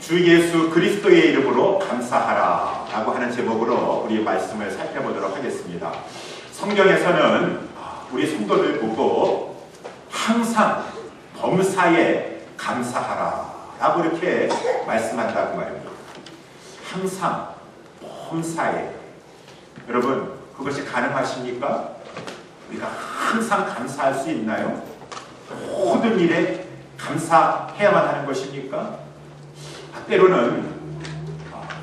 주 예수 그리스도의 이름으로 감사하라 라고 하는 제목으로 우리 말씀을 살펴보도록 하겠습니다. 성경에서는 우리 성도들 보고 항상 범사에 감사하라 라고 이렇게 말씀한다고 말입니다. 항상 범사에. 여러분, 그것이 가능하십니까? 우리가 항상 감사할 수 있나요? 모든 일에 감사해야만 하는 것입니까? 때로는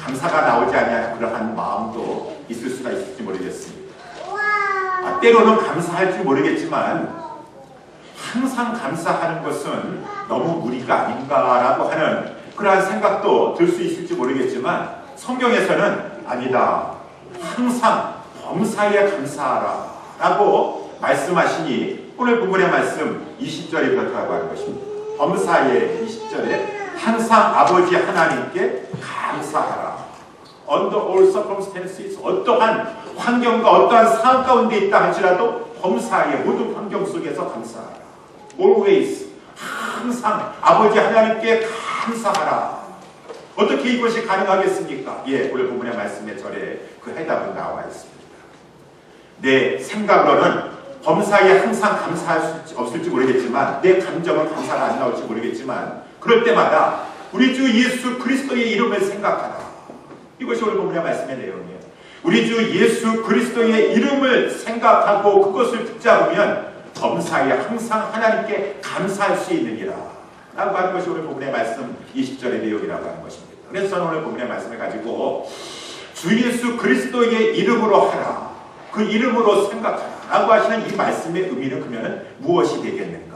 감사가 나오지 않냐 그러한 마음도 있을 수가 있을지 모르겠습니다. 때로는 감사할지 모르겠지만 항상 감사하는 것은 너무 무리가 아닌가라고 하는 그러한 생각도 들 수 있을지 모르겠지만 성경에서는 아니다. 항상 범사에 감사하라 라고 말씀하시니 오늘 본문의 말씀 20절이 그렇다고 하는 것입니다. 범사에 20절에 항상 아버지 하나님께 감사하라. Under all circumstances, 어떠한 환경과 어떠한 상황 가운데 있다 할지라도 범사의 모든 환경 속에서 감사하라. Always, 항상 아버지 하나님께 감사하라. 어떻게 이것이 가능하겠습니까? 오늘 본문의 말씀의 절에 그 해답은 나와 있습니다. 내 생각으로는 범사에 항상 감사할 수 없을지 모르겠지만 내 감정은 감사가 안 나올지 모르겠지만 그럴 때마다 우리 주 예수 그리스도의 이름을 생각하라. 이것이 오늘 본문의 말씀의 내용이에요. 우리 주 예수 그리스도의 이름을 생각하고 그것을 붙잡으면 범사에 항상 하나님께 감사할 수 있느니라 라고 하는 것이 오늘 본문의 말씀 20절의 내용이라고 하는 것입니다. 그래서 저는 오늘 본문의 말씀을 가지고 주 예수 그리스도의 이름으로 하라. 그 이름으로 생각하라 라고 하시는 이 말씀의 의미는 그러면 무엇이 되겠는가?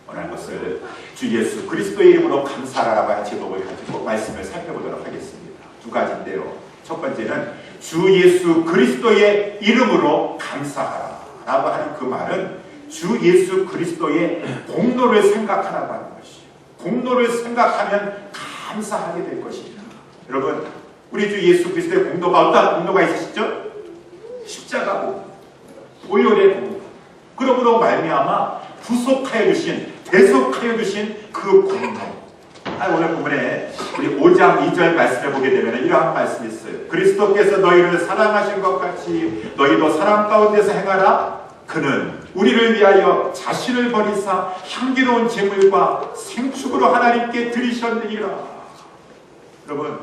원하는 것을 주 예수 그리스도의 이름으로 감사하라고 하는 제목을 가지고 말씀을 살펴보도록 하겠습니다. 두 가지인데요. 첫 번째는 주 예수 그리스도의 이름으로 감사하라 라고 하는 그 말은 주 예수 그리스도의 공로를 생각하라고 하는 것이에요. 공로를 생각하면 감사하게 될 것입니다. 여러분, 우리 주 예수 그리스도의 공로가 어떠한 공로가 있으시죠? 십자가 공로, 보혈의 공로, 그러므로 말미암아 구속하여 주신, 대속하여 주신 그 공로. 오늘 본문에 우리 5장 2절 말씀을 보게 되면 이러한 말씀이 있어요. 그리스도께서 너희를 사랑하신 것 같이 너희도 사랑 가운데서 행하라. 그는 우리를 위하여 자신을 버리사 향기로운 제물과 생축으로 하나님께 드리셨느니라. 여러분,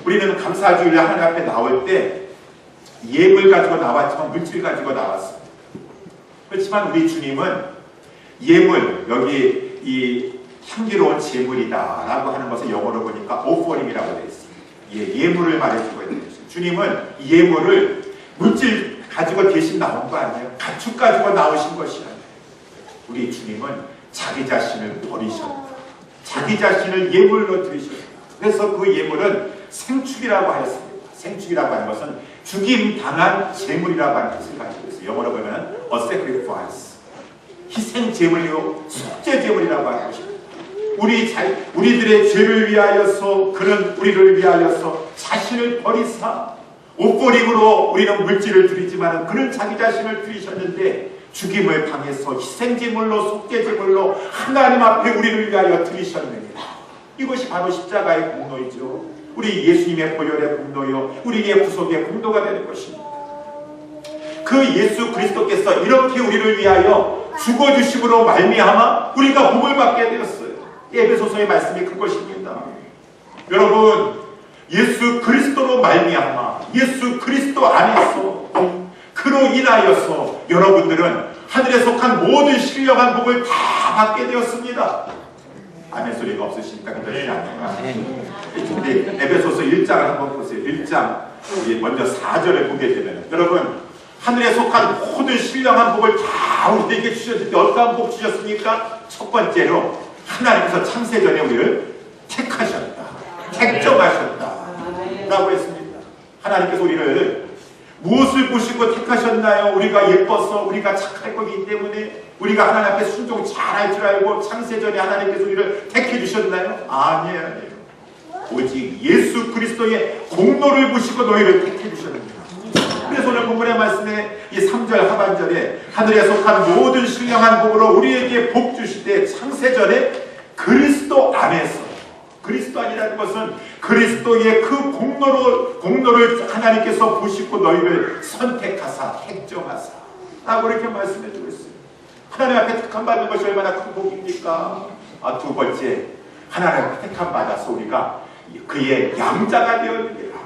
우리는 감사주일 하나님 앞에 나올 때 예물 가지고 나왔지만 물질 가지고 나왔습니다. 그렇지만 우리 주님은 예물, 여기 이 향기로운 제물이다 라고 하는 것을 영어로 보니까 offering이라고 되어 있습니다. 예물을 말해주고 있는 것이죠. 주님은 예물을 물질 가지고 대신 나온 거 아니에요. 가축 가지고 나오신 것이 아니에요. 우리 주님은 자기 자신을 버리셨다. 자기 자신을 예물로 드리셨다. 그래서 그 예물은 생축이라고 하였습니다. 생축이라고 하는 것은 죽임 당한 제물이라고 하는 뜻을 가지고 있어요. 영어로 보면 a sacrifice, 희생 제물이요 속죄 제물이라고 하는 것입니다. 우리들의 죄를 위하여서 그는 우리를 위하여서 자신을 버리사 옷걸임으로 우리는 물질을 드리지만 그는 자기 자신을 드리셨는데 죽임을 당해서 희생제물로 속죄제물로 하나님 앞에 우리를 위하여 드리셨느니라. 이것이 바로 십자가의 공로이죠. 우리 예수님의 보혈의 공로요 우리의 구속의 공로가 되는 것입니다. 그 예수 그리스도께서 이렇게 우리를 위하여 죽어주심으로 말미암아 우리가 복을 받게 되었어요. 에베소서의 말씀이 그것입니다. 여러분, 예수 그리스도로 말미암아 예수 그리스도 안에서 그로 인하여서 여러분들은 하늘에 속한 모든 신령한 복을 다 받게 되었습니다. 아멘 소리가 없으시니까 그렇지 않을까? 근데 에베소서 1장을 한번 보세요. 1장 우리 먼저 4절을 보게 되면 여러분, 하늘에 속한 모든 신령한 복을 다 우리에게 주셨는데 어떠한 복 주셨습니까? 첫 번째로 하나님께서 창세전에 우리를 택하셨다, 택정하셨다 라고 했습니다. 하나님께서 우리를 무엇을 보시고 택하셨나요? 우리가 예뻐서, 우리가 착할 거기 때문에, 우리가 하나님 앞에 순종 잘할 줄 알고 창세전에 하나님께서 우리를 택해 주셨나요? 아니에요. 오직 예수 그리스도의 공로를 보시고 너희를 택해 주셨습니다. 그래서 오늘 본문의 말씀에 이 3절 하반절에 하늘에 속한 모든 신령한 복으로 우리에게 복 주시되 창세전에 그리스도 그리스도인이라는 것은 그리스도의 그 공로를 하나님께서 보시고 너희를 선택하사 택정하사 라고 이렇게 말씀해 주고 있어요. 하나님 앞에 택함 받는 것이 얼마나 큰 복입니까? 두 번째, 하나님 앞에 택함 받아서 우리가 그의 양자가 되었느니라.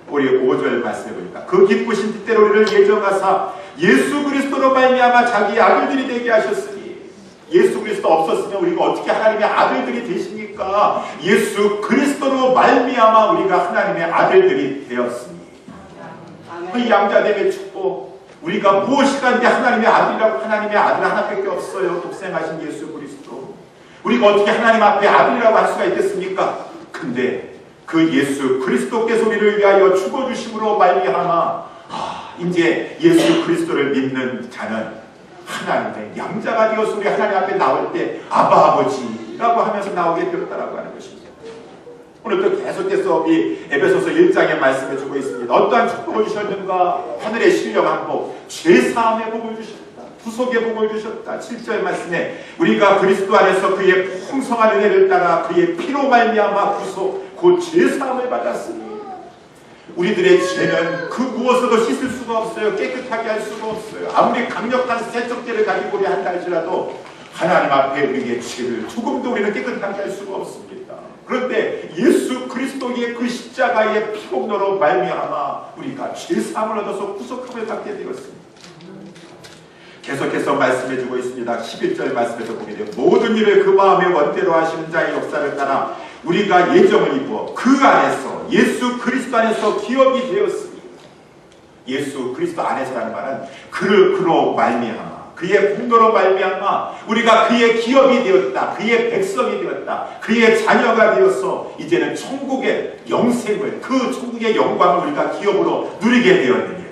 우리 5절 말씀해 보니까 그 기쁘신 뜻대로 우리를 예정하사 예수 그리스도로 말미암아 자기의 아들들이 되게 하셨으니, 예수 그리스도 없었으면 우리가 어떻게 하나님의 아들들이 되십니까? 예수 그리스도로 말미암아 우리가 하나님의 아들들이 되었으니, 그 양자됨의 축복, 우리가 무엇이간데 하나님의 아들이라고, 하나님의 아들은 하나밖에 없어요. 독생하신 예수 그리스도. 우리가 어떻게 하나님 앞에 아들이라고 할 수가 있겠습니까? 근데 그 예수 그리스도께서 우리를 위하여 죽어주심으로 말미암아 이제 예수 그리스도를 믿는 자는 하나님의 양자가 되어서 우리 하나님 앞에 나올 때 아바 아버지라고 하면서 나오게 되었다라고 하는 것입니다. 오늘도 계속해서 이 에베소서 1장에 말씀해 주고 있습니다. 어떠한 축복을 주셨는가? 하늘의 신령한 복, 죄사함의 복을 주셨다. 구속의 복을 주셨다. 7절 말씀에 우리가 그리스도 안에서 그의 풍성한 은혜를 따라 그의 피로 말미암아 구속, 곧 죄사함을 받았으니, 우리들의 죄는 그 무엇으로도 씻을 수가 없어요. 깨끗하게 할 수가 없어요. 아무리 강력한 세척제를 가지고 우리 한다 할지라도 하나님 앞에 우리의 죄를 조금도 우리는 깨끗하게 할 수가 없습니다. 그런데 예수 그리스도의 그 십자가의 피공로로 말미암아 우리가 죄사함을 얻어서 구속함을 받게 되었습니다. 계속해서 말씀해주고 있습니다. 11절 말씀에서 보게 되면 모든 일을 그 마음의 원대로 하시는 자의 역사를 따라 우리가 예정을 입어 그 안에서 예수 그리스도 안에서 기업이 되었으니, 예수 그리스도 안에서라는 말은 그로 말미암아 그의 공로로 말미암아 우리가 그의 기업이 되었다. 그의 백성이 되었다. 그의 자녀가 되어서 이제는 천국의 영생을, 그 천국의 영광을 우리가 기업으로 누리게 되었느니라.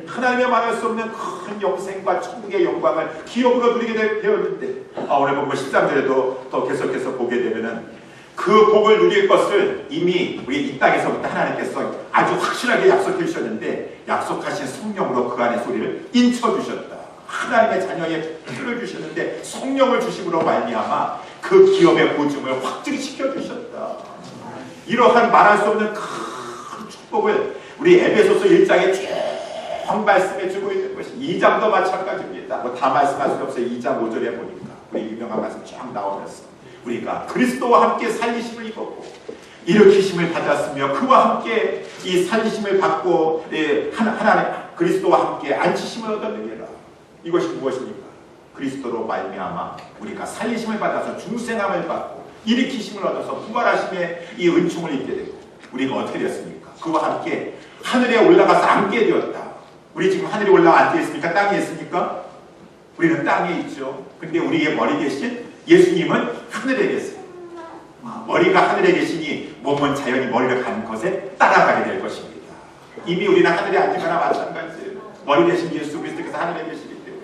하나님의 말할 수 없는 큰 영생과 천국의 영광을 기업으로 누리게 되었는데, 오늘 보면 13절에도 또 계속해서 보게 되면은 그 복을 누릴 것을 이미 우리 이 땅에서부터 하나님께서 아주 확실하게 약속해 주셨는데, 약속하신 성령으로 그 안에 우리를 인쳐주셨다. 하나님의 자녀의 표를 주셨는데 성령을 주심으로 말미암아 그 기업의 보증을 확증시켜 주셨다. 이러한 말할 수 없는 큰 축복을 우리 에베소서 1장에 쭉 말씀해 주고 있는 것이, 2장도 마찬가지입니다. 뭐 다 말씀할 수 없어요. 2장 5절에 보니까 우리 유명한 말씀 쫙 나오면서 우리가 그리스도와 함께 살리심을 입었고 일으키심을 받았으며 그와 함께 이 살리심을 받고 하나님 그리스도와 함께 앉히심을 얻었느니라. 이것이 무엇입니까? 그리스도로 말미암아 우리가 살리심을 받아서 중생함을 받고 일으키심을 얻어서 부활하심의 이 은총을 입게 되고, 우리가 어떻게 되었습니까? 그와 함께 하늘에 올라가서 앉게 되었다. 우리 지금 하늘에 올라가 앉아 있습니까? 땅에 있습니까? 우리는 땅에 있죠. 근데 우리의 머리 대신 예수님은 하늘에 계세요. 머리가 하늘에 계시니 몸은 자연히 머리를 가는 것에 따라가게 될 것입니다. 이미 우리는 하늘에 앉은 거나 마찬가지예요. 머리 대신 예수 그리스도께서 하늘에 계시기 때문에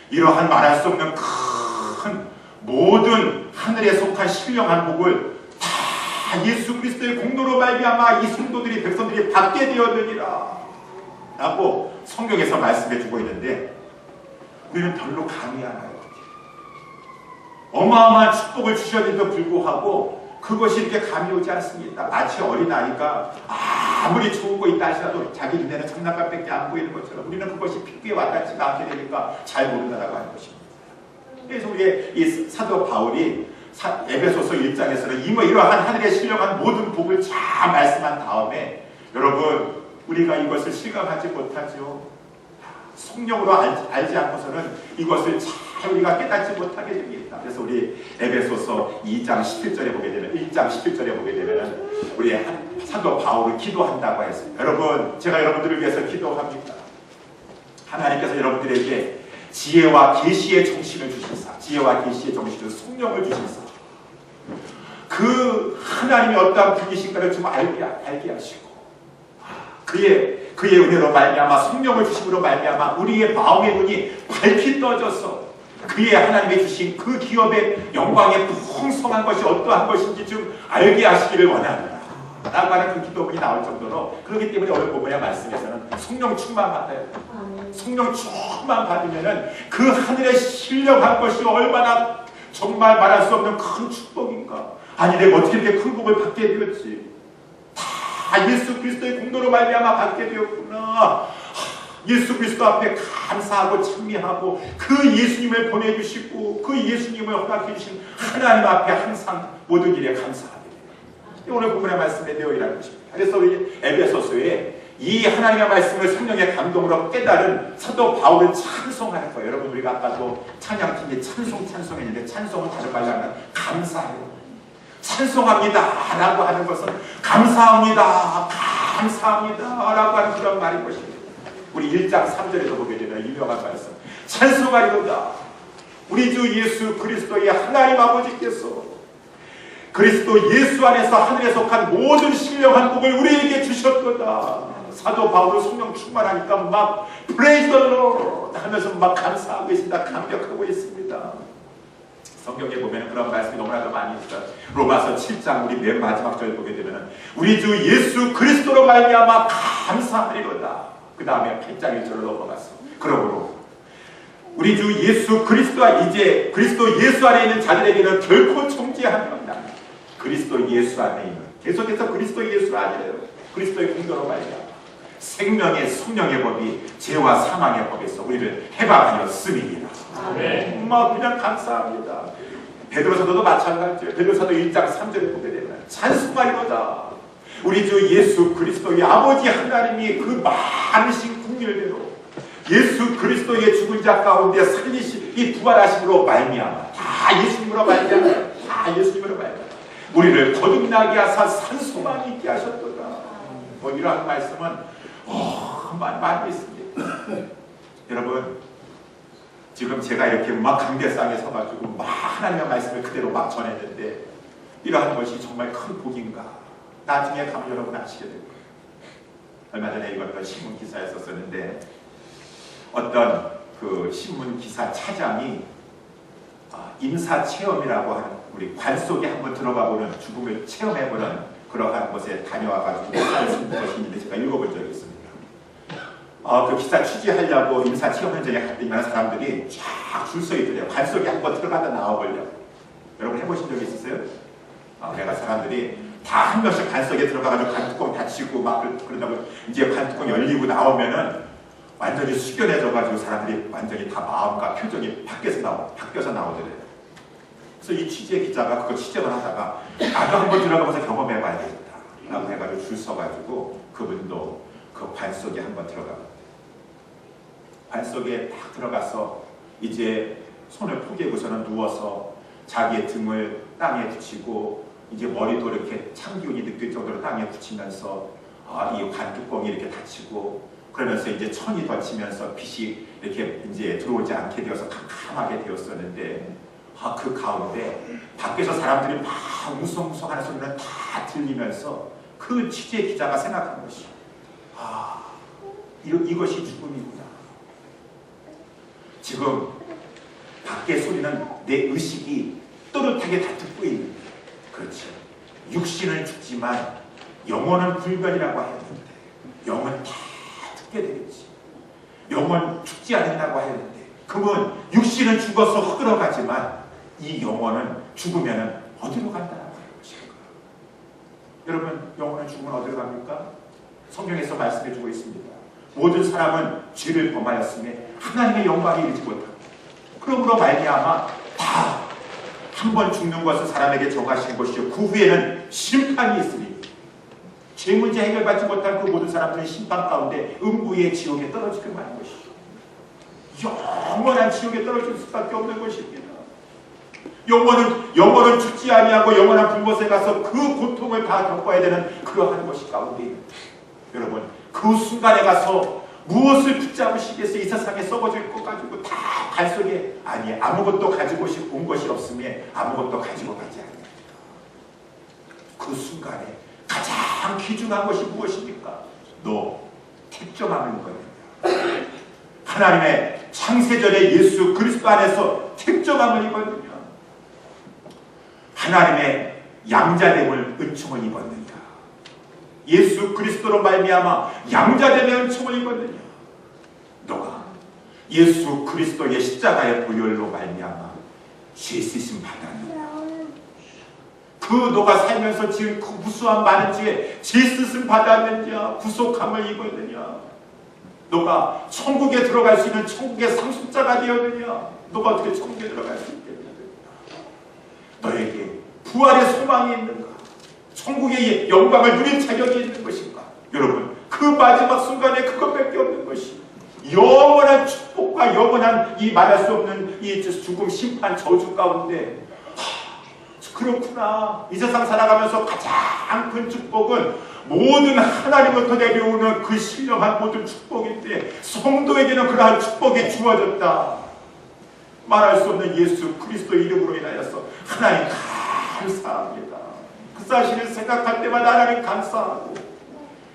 이러한 말할 수 없는 큰 모든 하늘에 속한 신령한 복을 다 예수 그리스도의 공로로 말미암아 이 성도들이, 백성들이 받게 되었느니라 라고 성경에서 말씀해 주고 있는데, 우리는 별로 감이 안 와요. 어마어마한 축복을 주셨는데도 불구하고 그것이 이렇게 감이 오지 않습니다. 마치 어린아이가 아무리 좋은 거 있다 하시라도 자기 눈에는 장난감밖에 안 보이는 것처럼 우리는 그것이 피부에 와닿지가 않게 되니까 잘 모른다고 하는 것입니다. 그래서 우리의 이 사도 바울이 에베소서 1장에서는 이러한 하늘에 신령한 모든 복을 잘 말씀한 다음에, 여러분 우리가 이것을 실감하지 못하죠. 성령으로 알지 않고서는 이것을 잘 우리가 깨닫지 못하게 됩니다. 그래서 우리 에베소서 2장 11절에 보게 되면, 1장 11절에 보게 되면 우리 사도 바울은 기도한다고 했습니다. 여러분, 제가 여러분들을 위해서 기도합니다. 하나님께서 여러분들에게 지혜와 계시의 정신을 주시사, 지혜와 계시의 정신을 성령을 주시사 그 하나님이 어떠한 분이신가를 좀 알게 하시고, 그의 은혜로 말미암아 성령을 주심으로 말미암아 우리의 마음의 눈이 밝히 떠져서 그의 하나님이 주신 그 기업의 영광의 풍성한 것이 어떠한 것인지 좀 알게 하시기를 원합니다 라고 하는 그 기도문이 나올 정도로, 그렇기 때문에 오늘 본문의 말씀에서는 성령 충만 받아요. 성령 충만 받으면은 그 하늘의 신령한 것이 얼마나 정말 말할 수 없는 큰 축복인가. 아니 내가 어떻게 이렇게 큰 복을 받게 되었지? 다 예수 그리스도의 공로로 말미암아 받게 되었구나. 예수 그리스도 앞에 감사하고 찬미하고 그 예수님을 보내주시고 그 예수님을 허락해 주신 하나님 앞에 항상 모든 일에 감사하게 돼요. 오늘 본문의 말씀에 되어 있는 것입니다. 그래서 우리 에베소서에 이 하나님의 말씀을 성령의 감동으로 깨달은 사도 바울을 찬송하는 거예요. 여러분 우리가 아까도 찬양팀이 찬송했는데 찬송은 다른 말로 하면 감사해요. 찬송합니다 라고 하는 것은 감사합니다 라고 하는 그런 말인 것입니다. 우리 1장 3절에서 보게 되면 유명한 말씀 찬송하리로다 우리 주 예수 그리스도의 하나님 아버지께서 그리스도 예수 안에서 하늘에 속한 모든 신령한 복을 우리에게 주셨도다. 사도 바울은 성령 충만하니까 막 Praise the Lord 하면서 막 감사하고 있습니다. 감격하고 있습니다. 성경에 보면 그런 말씀이 너무나도 많이 있어요. 로마서 7장 우리 맨 마지막 절 보게 되면 우리 주 예수 그리스도로 말미암아 감사하리로다. 그 다음에 8장 1절로 넘어갔어. 그러므로 우리 주 예수 그리스도와 이제 그리스도 예수 안에 있는 자들에게는 결코 정죄함이 없다. 그리스도 예수 안에 있는 계속해서 그리스도 예수 안이래요. 그리스도의 공로로 말미암아 생명의 성령의 법이 죄와 사망의 법에서 우리를 해방하였음이니라. 막 그냥 감사합니다. 베드로사도도 마찬가지예요. 베드로사도 1장 3절에 보게 되면 찬송하리로다. 우리 주 예수 그리스도의 아버지 하나님이 그 많으신 긍휼대로 예수 그리스도의 죽은 자 가운데 살리시 이 부활하심으로 말미암아 다 예수님으로 말미암아 우리를 거듭나게 하사 산소만 있게 하셨도다. 뭐 이러한 말씀은 많이 있습니다. 여러분 지금 제가 이렇게 막 강대상에 서가지고 막 하나님의 말씀을 그대로 막 전했는데 이러한 것이 정말 큰 복인가? 나중에 가면 여러분 아시게 될 거예요. 얼마 전에 읽었던 신문 기사에 썼었는데 어떤 그 신문 기사 차장이 임사 체험이라고 하는 우리 관 속에 한번 들어가보는 죽음을 체험해보는 그러한 곳에 다녀와가지고 하는 것이 있는데 제가 읽어본 적이 있습니다. 그 기사 취재하려고 임사 체험 현장에 갔더니 사람들이 쫙 줄 서 있더래요. 관 속에 한번 들어가다 나와보려고. 여러분 해보신 적 있으세요? 내가 사람들이 다 한 명씩 관 속에 들어가가지고 관 뚜껑 닫히고 막 그러다가 이제 관 뚜껑 열리고 나오면은 완전히 숙연해져가지고 사람들이 완전히 다 마음과 표정이 바뀌어서 나오더래요. 그래서 이 취재 기자가 그거 취재를 하다가 나도 한번 들어가면서 경험해봐야겠다 라고 해가지고 줄 서가지고 그분도 그 관 속에 한번 들어갑니다. 관 속에 딱 들어가서 이제 손을 포개고서는 누워서 자기의 등을 땅에 붙이고 이제 머리도 이렇게 찬 기운이 느낄 정도로 땅에 붙이면서 이 관 뚜껑이 이렇게 닫히고 그러면서 이제 천이 덧치면서 빛이 이렇게 이제 들어오지 않게 되어서 캄캄하게 되었었는데 그 가운데 밖에서 사람들이 막 웅성웅성하는 소리는 다 들리면서 그 취재 기자가 생각한 것이 이것이 죽음이구나. 지금 밖의 소리는 내 의식이 또렷하게 다 듣고 있는데 그렇지. 육신은 죽지만 영혼은 불변이라고 했는데 영은 다 듣게 되겠지. 영은 죽지 않는다고 했는데 그러면 육신은 죽어서 흐들어가지만 이 영혼은 죽으면 어디로 간다고 하는 것인가? 여러분 영혼은 죽으면 어디로 갑니까? 성경에서 말씀해주고 있습니다. 모든 사람은 죄를 범하였음에 하나님의 영광에 이르지 못하고 그러므로 말미암아 다 한 번 죽는 것은 사람에게 정하신 것이요 그 후에는 심판이 있으니 죄 문제 해결받지 못한 그 모든 사람들은 심판 가운데 음부의 지옥에 떨어지게 하는 것이죠. 영원한 지옥에 떨어질 수밖에 없는 것입니다. 영혼은 죽지 아니하고 영원한 불못에 가서 그 고통을 다 겪어야 되는 그러한 것이 가운데 있는 여러분 그 순간에 가서 무엇을 붙잡으시겠어요? 이 세상에 썩어질 것 가지고 다 발 속에 아무것도 가지고 온 것이 없음에 아무것도 가지고 가지 않습니다. 그 순간에 가장 귀중한 것이 무엇입니까? 너 택정함을 입었느냐? 하나님의 창세전에 예수 그리스도 안에서 택정함을 입었느냐? 하나님의 양자됨을 은총을 입었느냐? 예수 그리스도로 말미암아 양자됨의 은총을 입었느냐? 너가 예수 그리스도의 십자가의 보혈로 말미암아 죄 쓰심 받았느냐? 그 그 너가 살면서 지은 그 무수한 많은 죄 죄쓰심 받았느냐, 구속함을 입었느냐, 너가 천국에 들어갈 수 있는 천국의 상속자가 되었느냐, 너가 어떻게 천국에 들어갈 수 있겠느냐, 너에게 부활의 소망이 있는가, 천국의 영광을 누릴 자격이 있는 것인가. 여러분, 그 마지막 순간에 그것밖에 없는 것이 영원한 축복과 영원한 이 말할 수 없는 이 죽음, 심판, 저주 가운데, 그렇구나, 이 세상 살아가면서 가장 큰 축복은 모든 하나님부터 내려오는 그 신령한 모든 축복인데 성도에게는 그러한 축복이 주어졌다. 말할 수 없는 예수 그리스도의 이름으로 인하여서 하나님 감사합니다. 그 사실을 생각할 때마다 하나님 감사하고,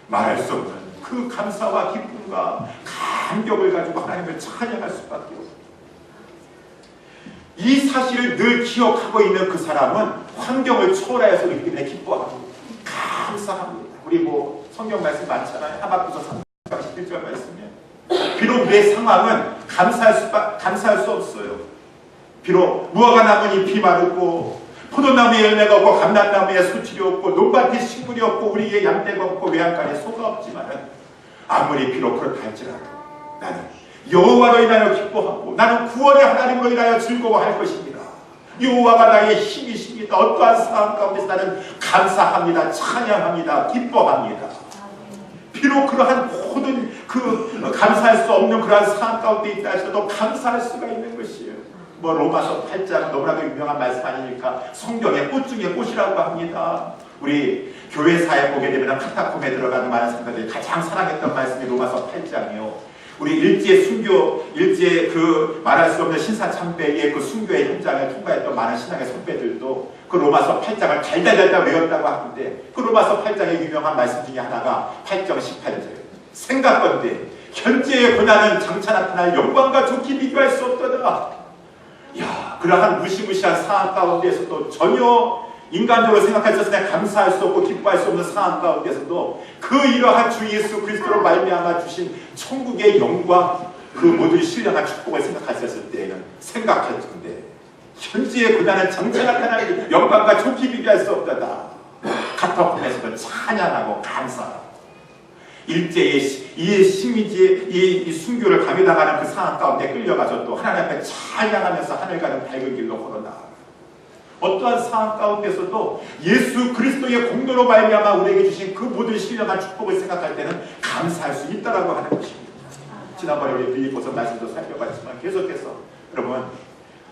말할 수 없는 그 감사와 기쁨과 감격을 가지고 하나님을 찬양할 수밖에 없습니다. 이 사실을 늘 기억하고 있는 그 사람은 환경을 초월하여서 그렇기 때문에 기뻐합니다. 감사합니다. 우리 성경 말씀 많잖아요. 하박국서 3장 11절 말씀이에요. 비록 내 상황은 감사할 수 없어요. 비록 무화과 나무 잎이 마르고 포도나무에 열매가 없고 감람나무에 수출이 없고 논밭에 식물이 없고 우리에게 양떼가 없고 외양간에 소가 없지만은, 아무리 비록 그렇다 할지라도 나는 여호와로 인하여 기뻐하고 나는 구원의 하나님으로 인하여 즐거워할 것입니다. 여호와가 나의 힘이십니다. 어떠한 상황 가운데서 나는 감사합니다. 찬양합니다. 기뻐합니다. 비록 그러한 모든 감사할 수 없는 그러한 상황 가운데 있다 하셔도 감사할 수가 있는 것이에요. 로마서 8장 너무나도 유명한 말씀 아니니까 성경의 꽃 중에 꽃이라고 합니다. 우리 교회사에 보게 되면 카타콤에 들어가는 많은 사람들이 가장 사랑했던 말씀이 로마서 8장이요. 우리 일제 순교, 일제 말할 수 없는 신사참배의 그 순교의 현장을 통과했던 많은 신앙의 선배들도 그 로마서 8장을 달달달달 외웠다고 하는데, 그 로마서 8장의 유명한 말씀 중에 하나가 8장 18절. 생각건대 현재의 고난은 장차 나타날 영광과 좋게 비교할 수 없더라. 야, 그러한 무시무시한 상황 가운데서도 전혀 인간적으로 생각할 때 감사할 수 없고 기뻐할 수 없는 상황 가운데서도 그 이러한 주 예수 그리스도로 말미암아 주신 천국의 영광, 그 모든 신령한 축복을 생각하셨을 때에는 생각할 텐데, 현재의 고난은 장차 나타날 영광과 좋게 비교할 수 없다다. 카타콤에서도 찬양하고 감사하고, 일제의 이 식민지의 이 순교를 감유당하는 그 상황 가운데 끌려가서 또 하나님 앞에 찬양하면서 하늘 가는 밝은 길로 걸어나가고, 어떠한 상황 가운데서도 예수 그리스도의 공로로 말미암아 우리에게 주신 그 모든 신령한 축복을 생각할 때는 감사할 수 있다라고 하는 것입니다. 지난번에 우리 빌립보서 말씀도 살펴봤지만 계속해서, 여러분,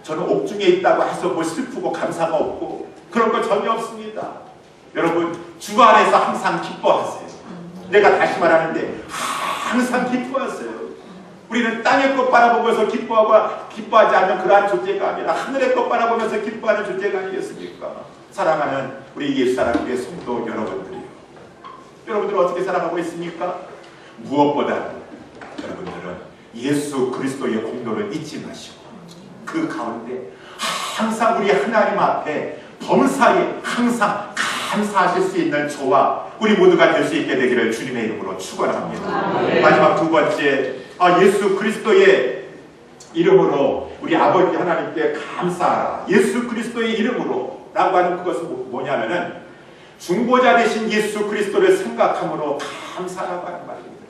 저는 옥중에 있다고 해서 슬프고 감사가 없고 그런 거 전혀 없습니다. 여러분, 주 안에서 항상 기뻐하세요. 내가 다시 말하는데 항상 기뻐하세요. 우리는 땅의 것 바라보면서 기뻐하지 않는 그러한 존재가 아니라 하늘의 것 바라보면서 기뻐하는 존재가 아니겠습니까? 사랑하는 우리 예수 사랑의 성도 여러분들이요. 여러분들은 어떻게 살아가고 있습니까? 무엇보다 여러분들은 예수 그리스도의 공로를 잊지 마시고 그 가운데 항상 우리 하나님 앞에 범사에 항상 감사하실 수 있는 저와 우리 모두가 될 수 있게 되기를 주님의 이름으로 축원합니다. 마지막 두 번째, 예수 그리스도의 이름으로 우리 아버지 하나님께 감사하라. 예수 그리스도의 이름으로 라고 하는 그것은 뭐냐면은 중보자 되신 예수 그리스도를 생각함으로 감사라고 하는 말입니다.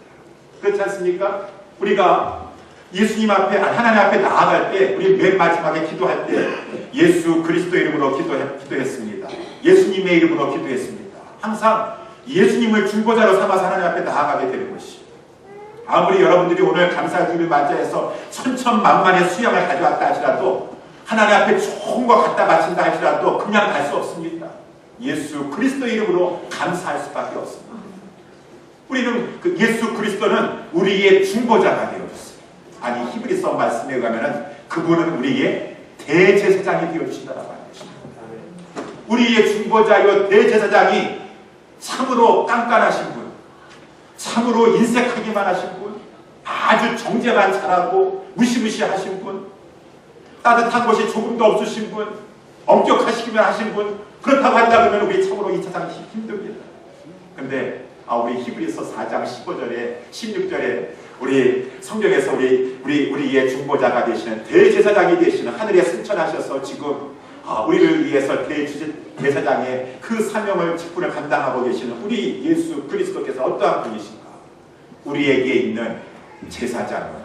그렇지 않습니까? 우리가 예수님 앞에, 하나님 앞에 나아갈 때, 우리 맨 마지막에 기도할 때 예수 그리스도의 이름으로 기도했습니다. 예수님의 이름으로 기도했습니다. 항상 예수님을 중보자로 삼아서 하나님 앞에 나아가게 되는 것이, 아무리 여러분들이 오늘 감사주를 맞이해서 천천만만의 수양을 가져왔다 하시라도, 하나님 앞에 좋은 거 갖다 바친다 하시라도 그냥 갈 수 없습니다. 예수 그리스도의 이름으로 감사할 수밖에 없습니다. 우리는 예수 그리스도는 우리의 중보자가 되어줬어요. 아니, 히브리서 말씀에 가면은 그분은 우리의 대제사장이 되어주신다라고 하는 것입니다. 우리의 중보자요 대제사장이 참으로 깐깐하신 분, 참으로 인색하기만 하신 분, 아주 정죄만 잘하고 무시무시하신 분, 따뜻한 것이 조금도 없으신 분, 엄격하시기만 하신 분, 그렇다고 한다 그러면 우리 참으로 이 세상 힘듭니다. 근데 우리 히브리서 4장 15절에 16절에 우리 성경에서 우리의 중보자가 되시는 대제사장이 되시는 하늘에 승천하셔서 지금 우리를 위해서 대제사장의 그 사명을 직분을 감당하고 계시는 우리 예수 그리스도께서 어떠한 분이신가? 우리에게 있는 제사장은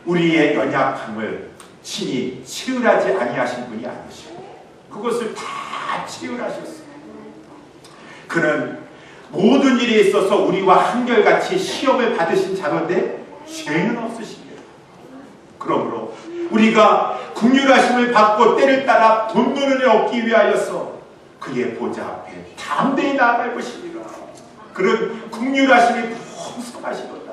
우리의 연약함을 친히 치유하지 아니하신 분이 아니시고 그것을 다 치유하셨어요. 그는 모든 일에 있어서 우리와 한결같이 시험을 받으신 자로되 죄는 없으십니다. 그러므로 우리가 긍휼하심을 받고 때를 따라 본문을 얻기 위하여서 그의 보좌 앞에 담대히 나아갈 것입니다. 그는 긍휼하심이 풍성하시도다.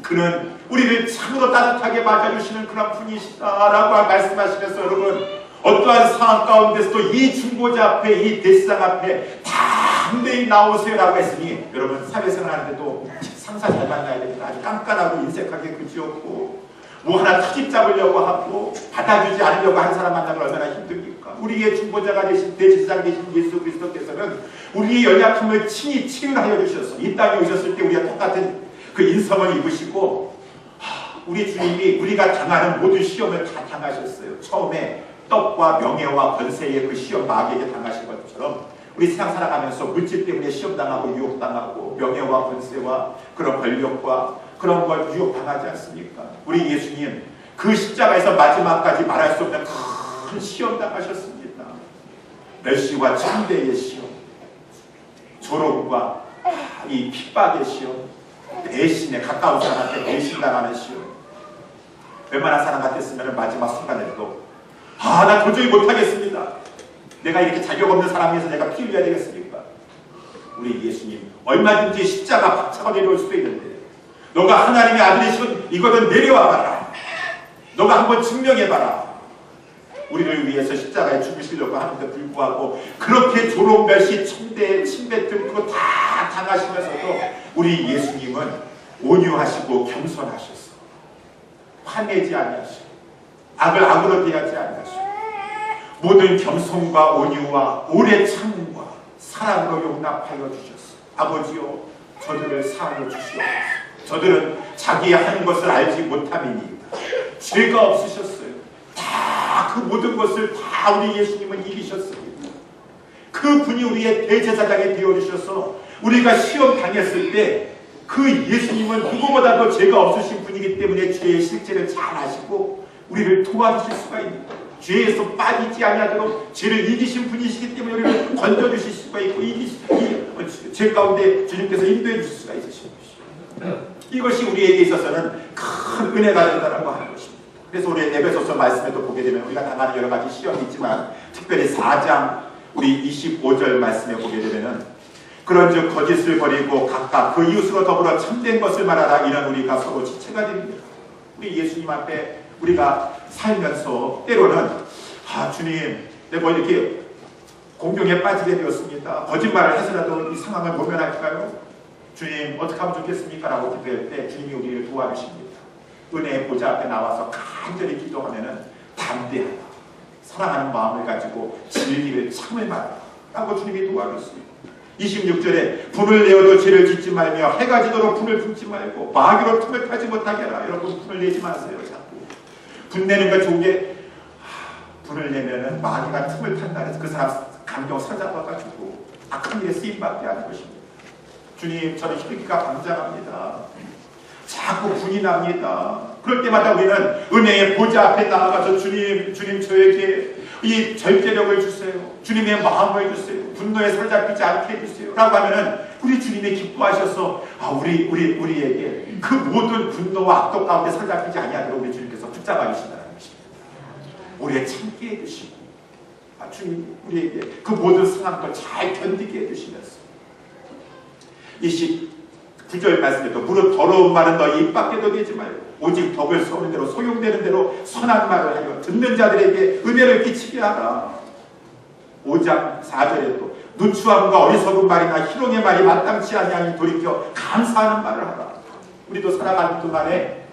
그는 우리를 참으로 따뜻하게 맞아주시는 그런 분이시다라고 말씀하시면서 여러분 어떠한 상황 가운데서도 이 중보자 앞에 이 대제사장 앞에 담대히 나오세요라고 했으니 여러분 사회생활하는데도 상사 잘 만나야 됩니다. 아주 깐깐하고 인색하게 그지없고 뭐 하나 트집 잡으려고 하고 받아주지 않으려고 하는 사람 만나면 얼마나 힘듭니까? 우리의 중보자가 되신 대제사장 되신 예수 그리스도께서는 우리의 연약함을 친히 치유하여 주셔서 이 땅에 오셨을 때 우리가 똑같은 그 인성을 입으시고 우리 주님이 우리가 당하는 모든 시험을 다 당하셨어요. 처음에 떡과 명예와 권세의 그 시험 마귀에게 당하신 것처럼 우리 세상 살아가면서 물질 때문에 시험당하고 유혹당하고 명예와 권세와 그런 권력과 그런 걸 유혹당하지 않습니까? 우리 예수님 그 십자가에서 마지막까지 말할 수 없는 큰 시험당하셨습니다. 멸시와 천대의 시험, 조롱과 이 핍박의 시험, 배신에 가까운 사람한테 배신당하는 시험. 웬만한 사람 같았으면 마지막 순간에도 나 도저히 못하겠습니다. 내가 이렇게 자격 없는 사람에서 내가 피 흘려야 되겠습니까? 우리 예수님 얼마든지 십자가 박차가 내려올 수도 있는데 너가 하나님의 아들이시면 이거는 내려와봐라. 너가 한번 증명해봐라. 우리를 위해서 십자가에 죽으시려고 하는데 불구하고 그렇게 조롱, 멸시, 천대, 침뱉음 그거 다 당하시면서도 우리 예수님은 온유하시고 겸손하셨어. 화내지 아니하시고 악을 악으로 대하지 아니하시고 모든 겸손과 온유와 오래 참음과 사랑으로 용납하여 주셨어. 아버지여 저들을 사하여 주시옵소서. 저들은 자기 하는 것을 알지 못함이니이다. 죄가 없으셨어요. 다 그 모든 것을 다 우리 예수님은 이기셨습니다. 그 분이 우리의 대제사장이 되어주셔서 우리가 시험 당했을 때 그 예수님은 누구보다도 죄가 없으신 분이기 때문에 죄의 실체를 잘 아시고 우리를 도와주실 수가 있습니다. 죄에서 빠지지 아니하도록 죄를 이기신 분이시기 때문에 우리를 건져주실 수가 있고 죄 가운데 주님께서 인도해 주실 수가 있으신 것이죠. 이것이 우리에게 있어서는 큰 은혜가 된다는 하는 것입니다. 그래서 우리 에베소서 말씀에도 보게 되면 우리가 당하는 여러 가지 시험이 있지만 특별히 4장 우리 25절 말씀에 보게 되면은 그런즉 거짓을 버리고 각각 그 이웃으로 더불어 참된 것을 말하라. 이는 우리가 서로 지체가 됩니다. 우리 예수님 앞에 우리가 살면서 때로는 주님 내가 이렇게 공경에 빠지게 되었습니다. 거짓말을 해서라도 이 상황을 모면할까요? 주님 어떻게 하면 좋겠습니까? 라고 기도할 때 주님이 우리를 도와주십니다. 은혜의 보좌 앞에 나와서 간절히 기도하면은 담대하다. 사랑하는 마음을 가지고 진리를 참을 말하라. 라고 주님이 도와주십니다. 26절에 분을 내어도 죄를 짓지 말며 해가 지도록 분을 품지 말고 마귀로 틈을 타지 못하게 하라. 여러분 분을 내지 마세요. 자꾸 분 내는 거 좋은 게 분을 내면은 마귀가 틈을 탄다 해서 그 사람 감정 사잡아가지고 악한 일에 쓰임받게 하는 것입니다. 주님 저는 혈기가 방장합니다. 자꾸 분이 납니다. 그럴 때마다 우리는 은혜의 보좌 앞에 나아가서 주님 저에게 이 절제력을 주세요. 주님의 마음을 주세요. 분노에 사로잡히지 않게 해주세요. 라고 하면은 우리 주님이 기뻐하셔서 우리에게 그 모든 분노와 악독 가운데 사로잡히지 아니하도록 우리 주님께서 붙잡아 주신다는 것입니다. 오래 참게 해주시고 주님 우리에게 그 모든 상황도 잘 견디게 해주시면서 29절 말씀에도 무릇 더러운 말은 너희 입 밖에도 내지 말고 오직 덕을 쏘는 대로 소용되는 대로 선한 말을 하여 듣는 자들에게 은혜를 끼치게 하라. 5장 4절에 또 누추함과 어리석은 말이나 희롱의 말이 마땅치 아니하니 돌이켜 감사하는 말을 하라. 우리도 살아가는 동안에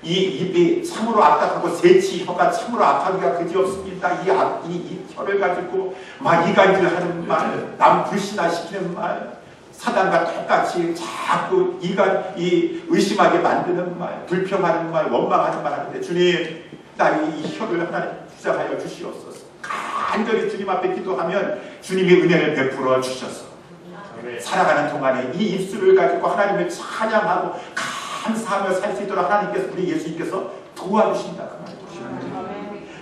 이 입이 참으로 악독하고 새치 혀가 참으로 악하기가 그지없습니다. 이 혀를 가지고 막 이간질하는 말, 남 불신화시키는 말, 사단과 똑같이 자꾸 의심하게 만드는 말, 불평하는 말, 원망하는 말 하는데 주님 나의 이 혀를 하나님 부장하여 주시옵소서. 간절히 주님 앞에 기도하면 주님이 은혜를 베풀어 주셨어. 살아가는 동안에 이 입술을 가지고 하나님을 찬양하고 감사하며 살 수 있도록 하나님께서, 우리 예수님께서 도와주신다. 그 말이죠.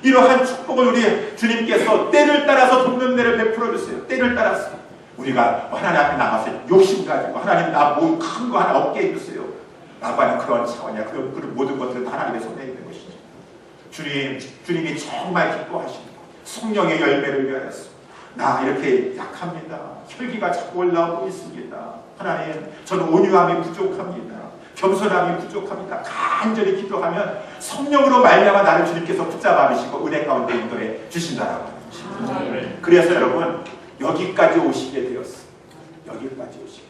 이러한 축복을 우리 주님께서 때를 따라서 돕는 은혜를 베풀어 주세요. 때를 따라서 우리가 하나님 앞에 나가서 욕심 가지고 하나님 나 뭐 큰 거 하나 없게 해주세요 라고 하는 그런 차원이야. 그런 모든 것들은 하나님의 손에 있는 것이죠. 주님이 정말 기뻐하십니다. 성령의 열매를 위하여서 나 이렇게 약합니다. 혈기가 자꾸 올라오고 있습니다. 하나님, 저는 온유함이 부족합니다. 겸손함이 부족합니다. 간절히 기도하면 성령으로 말미암아 나를 주님께서 붙잡아 주시고 은혜 가운데 인도해 주신다라고 하는 것입니다. 그래서 여러분, 여기까지 오시게 되었어요. 여기까지 오시게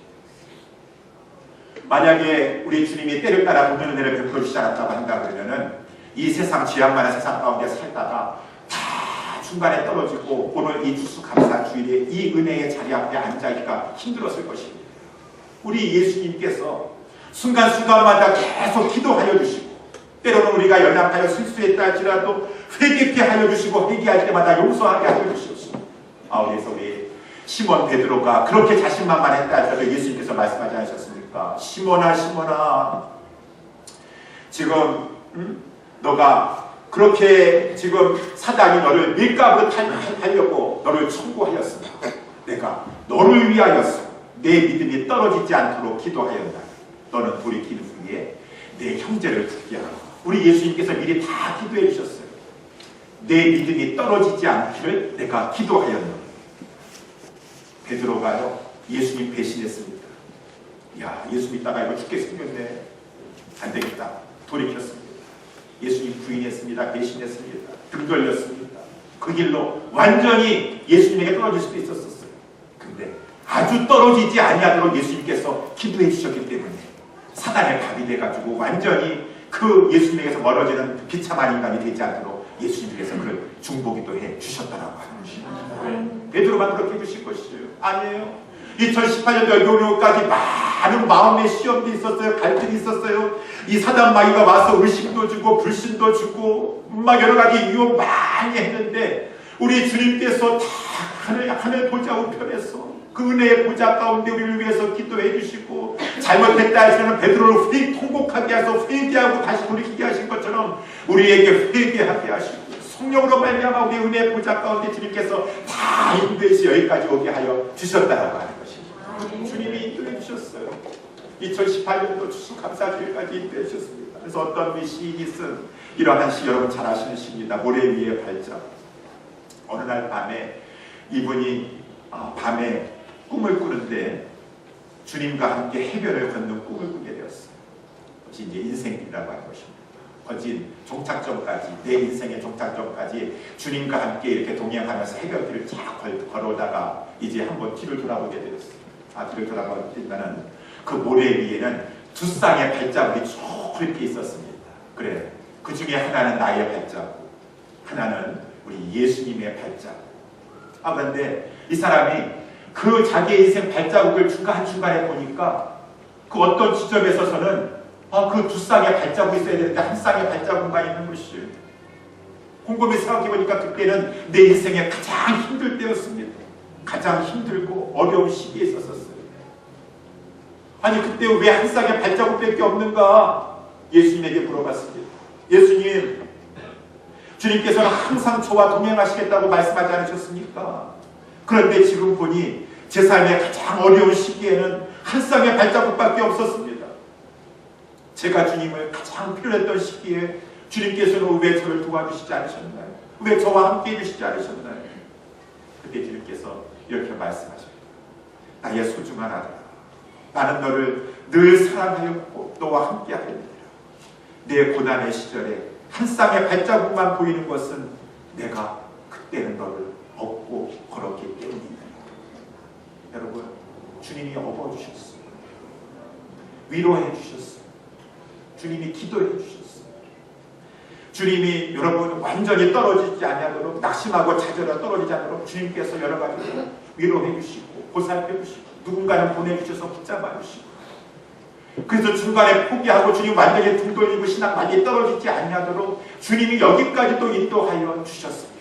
되었어요. 만약에 우리 주님이 때를 따라 돕는 은혜를 베풀어 주시지 않았다고 한다 그러면은 이 세상 지향 많은 세상 가운데 살다가 다 중간에 떨어지고 오늘 이 추수감사주일에 이 은혜의 자리 앞에 앉아있기가 힘들었을 것입니다. 우리 예수님께서 순간순간마다 계속 기도하여 주시고, 때로는 우리가 연약하여 실수했다 할지라도 회개케 하여 주시고, 회개할 때마다 용서하게 하여 주시옵소서. 그래서 우리 시몬 베드로가 그렇게 자신만만했다 할지라도 예수님께서 말씀하지 않으셨습니까? 시몬아, 시몬아, 지금 너가 그렇게 지금 사단이 너를 밀가부로 하려고 너를 청구하였으나 내가 너를 위하여서 내 믿음이 떨어지지 않도록 기도하였다. 너는 돌이킨 후에 내 형제를 죽게 하라. 우리 예수님께서 미리 다 기도해 주셨어요. 내 믿음이 떨어지지 않기를 내가 기도하였노라. 베드로가요, 예수님 배신했습니다. 야, 예수 믿다가 이거 죽게 생겼네. 안 되겠다. 돌이켰습니다. 예수님 부인했습니다. 배신했습니다. 등 돌렸습니다. 그 길로 완전히 예수님에게 떨어질 수도 있었어요. 근데 아주 떨어지지 아니하도록 예수님께서 기도해 주셨기 때문에 사단의 밥이 돼가지고 완전히 그 예수님에게서 멀어지는 비참한 인간이 되지 않도록 예수님께서 그를 중보기도 해 주셨다라고 하는 것입니다. 베드로만 그렇게 해주신 것이죠. 아니에요. 2018년도 요로까지 많은 마음의 시험도 있었어요. 갈등이 있었어요. 이 사단 마귀가 와서 의심도 주고 불신도 주고 막 여러 가지 유혹 많이 했는데 우리 주님께서 다 하늘 보좌 우편에서 그 은혜의 보좌 가운데 우리를 위해서 기도해 주시고, 잘못했다 하시면 베드로를 통곡하게 하셔서 회개하고 다시 돌이키게 하신 것처럼 우리에게 회개하게 하시고, 성령으로 말미암아 우리 은혜의 보좌 가운데 주님께서 다 인도해서 여기까지 오게 하여 주셨다라고 하는 것입니다. 주님이 인도해 주셨어요. 2018년도 추수감사주일까지 인도해 주셨습니다. 그래서 어떤 우리 시인이 쓴 이러한 시 여러분 잘 아시는 시입니다. 모래 위의 발자국. 어느 날 밤에 이분이 밤에 꿈을 꾸는데 주님과 함께 해변을 걷는 꿈을 꾸게 되었어요. 그것이 이제 인생이라고 하는 것입니다. 거진 종착점까지, 내 인생의 종착점까지 주님과 함께 이렇게 동행하면서 해변길을 쫙 걸어오다가 이제 한번 뒤를 돌아보게 되었어요. 뒤를 돌아보니까는 그 모래 위에는 두 쌍의 발자국이 쭉 이렇게 있었습니다. 그래, 그 중에 하나는 나의 발자국, 하나는 우리 예수님의 발자국. 그런데 이 사람이 그 자기의 인생 발자국을 중간중간에 보니까 그 어떤 지점에 서서는 그 두 쌍의 발자국이 있어야 되는데 한 쌍의 발자국만 있는 것이, 곰곰이 생각해보니까 그때는 내 인생에 가장 힘들 때였습니다. 가장 힘들고 어려운 시기에 있었어요. 아니 그때 왜 한 쌍의 발자국밖에 없는가? 예수님에게 물어봤습니다. 예수님, 주님께서는 항상 저와 동행하시겠다고 말씀하지 않으셨습니까? 그런데 지금 보니 제 삶의 가장 어려운 시기에는 한 쌍의 발자국밖에 없었습니다. 제가 주님을 가장 필요했던 시기에 주님께서는 왜 저를 도와주시지 않으셨나요? 왜 저와 함께 해주시지 않으셨나요? 그때 주님께서 이렇게 말씀하십니다. 나의 소중한 아들아, 나는 너를 늘 사랑하였고 너와 함께 하였느니라. 내 고난의 시절에 한 쌍의 발자국만 보이는 것은 내가 그때는 너를 업고 걸었기 때문이다. 여러분, 주님이 업어주셨어요. 위로해 주셨어요. 주님이 기도해 주셨어요. 주님이 여러분 완전히 떨어지지 않도록, 낙심하고 좌절하고 떨어지지 않도록 주님께서 여러 가지로 위로해 주시고 보살펴 주시고 누군가는 보내주셔서 붙잡아 주시고, 그래서 중간에 포기하고 주님 완전히 등 돌리고 신앙 많이 떨어지지 않도록 주님이 여기까지도 인도하여 주셨습니다.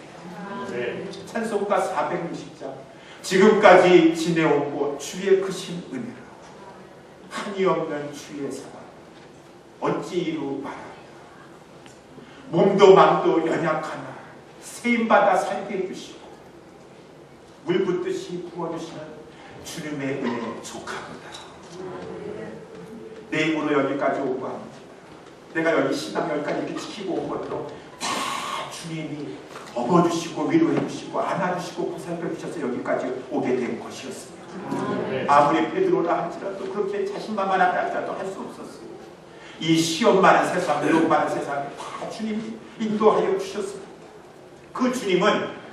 찬송가 460장. 지금까지 지내오고 주의 크신 은혜로 한이 없는 주의 사랑 어찌 이루 말하리라. 몸도 맘도 연약하나 세임받아 살게 해주시고 물 붓듯이 부어주시는 주님의 은혜에 족합니다. 내 힘으로 여기까지 오고 합니다. 내가 여기 신앙 여기까지 이렇게 지키고 온 것도 다 주님이 업어주시고 위로해주시고 안아주시고 보살펴주셔서 여기까지 오게 된 것이었습니다. 아무리 베드로라 할지라도 그렇게 자신만만하게 할지라도 할 수 없었어요. 이 시험 많은 세상, 유혹 많은 세상에 다 주님이 인도하여 주셨습니다. 그 주님은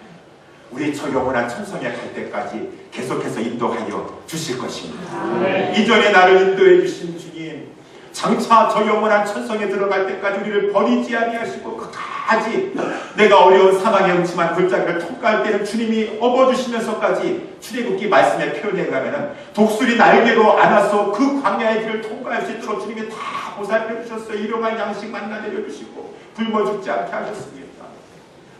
우리 저 영원한 천성에 갈 때까지 계속해서 인도하여 주실 것입니다. 이전에 나를 인도해 주신 주님, 장차 저 영원한 천성에 들어갈 때까지 우리를 버리지 아니하시고 끝까지 내가 어려운 상황에 음침한 골짜기를 통과할 때는 주님이 업어주시면서까지 출애굽기 말씀에 표현해 가면은 독수리 날개로 안아서 그 광야의 길을 통과할 수 있도록 주님이 다 보살펴 주셨어요. 일용할 양식 만나 내려주시고 굶어 죽지 않게 하셨습니다.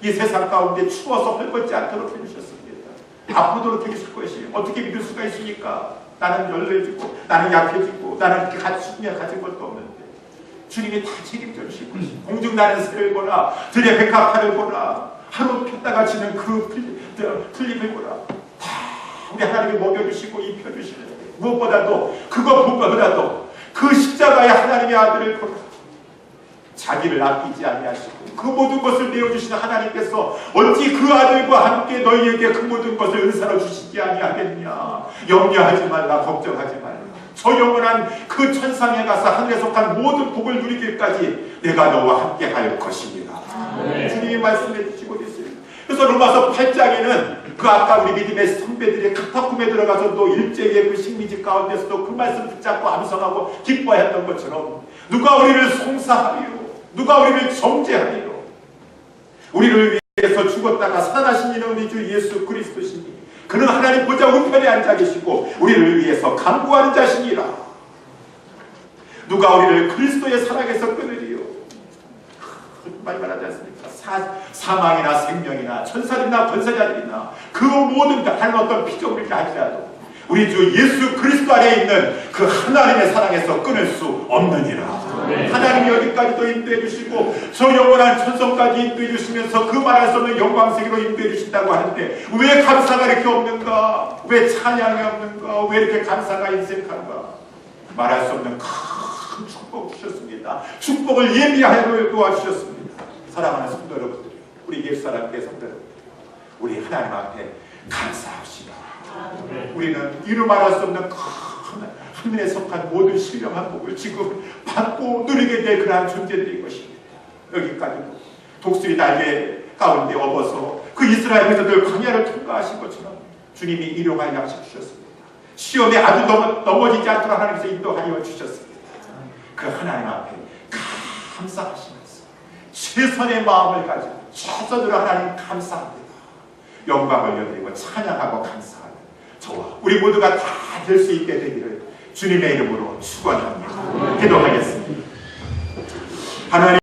이 세상 가운데 추워서 헐벗지 않도록 해주셨습니다. 아프도록 해주실 것이 어떻게 믿을 수가 있습니까? 나는 열려지고 나는 약해지고 나는 수준에 가진 것도 없는데 주님이 다 책임져 주실 것입니다. 공중 나는 새를 보라 들의 백합화를 보라 하루 폈다가 지는 그 풀잎을 보라 다 우리 하나님이 먹여주시고 입혀주시는데 무엇보다도 그것보다도 그 십자가의 하나님의 아들을 보라. 자기를 아끼지 아니하시고 그 모든 것을 내어주시는 하나님께서 어찌 그 아들과 함께 너희에게 그 모든 것을 은사로 주시지 아니하겠냐. 염려하지 말라 걱정하지 말라. 저 영원한 그 천상에 가서 하늘에 속한 모든 복을 누리기까지 내가 너와 함께 할 것입니다. 주님이 말씀해 주시고 있어요. 그래서 로마서 8장에는 그 아까 우리 믿음의 선배들이 카타콤에 들어가서 또 일제의 그 식민지 가운데서도 그 말씀 붙잡고 암송하고 기뻐했던 것처럼 누가 우리를 송사하리요 누가 우리를 정죄하리요. 우리를 위해서 죽었다가 살아나신 이는 우리 주 예수 그리스도시니 그는 하나님 보좌 우편에 앉아 계시고 우리를 위해서 간구하는 자시니라. 누가 우리를 그리스도의 사랑에서 끊으리요. 많이 말하지 않습니까? 사망이나 생명이나 천사들이나 권세자들이나 그 모든 다른 어떤 피조물이라 할지라도 우리 주 예수 그리스도 안에 있는 그 하나님의 사랑에서 끊을 수 없느니라. 하나님이 여기까지도 인도해 주시고 저 영원한 천성까지 인도해 주시면서 그 말할 수 없는 영광세계로 인도해 주신다고 하는데 왜 감사가 이렇게 없는가? 왜 찬양이 없는가? 왜 이렇게 감사가 인색한가? 말할 수 없는 큰 축복 주셨습니다. 축복을 예비하여 도와주셨습니다. 사랑하는 성도 여러분들, 우리 옛사람께 성도 여러분들, 우리 하나님 앞에 감사합시다. 우리는 이루 말할 수 없는 하늘에 속한 모든 신령한 복을 지금 받고 누리게 될 그러한 존재들인 것입니다. 여기까지도 독수리 날개 가운데 업어서 그 이스라엘 백성들 광야를 통과하신 것처럼 주님이 일용할 양식 주셨습니다. 시험에 아주 넘어지지 않도록 하나님께서 인도하여 주셨습니다. 그 하나님 앞에 감사하시면서 최선의 마음을 가지고 최선으로 하나님 감사합니다. 영광을 올려드리고 찬양하고 감사하는 저와 우리 모두가 다 될 수 있게 되기를 주님의 이름으로 축원합니다. 기도하겠습니다. 하나님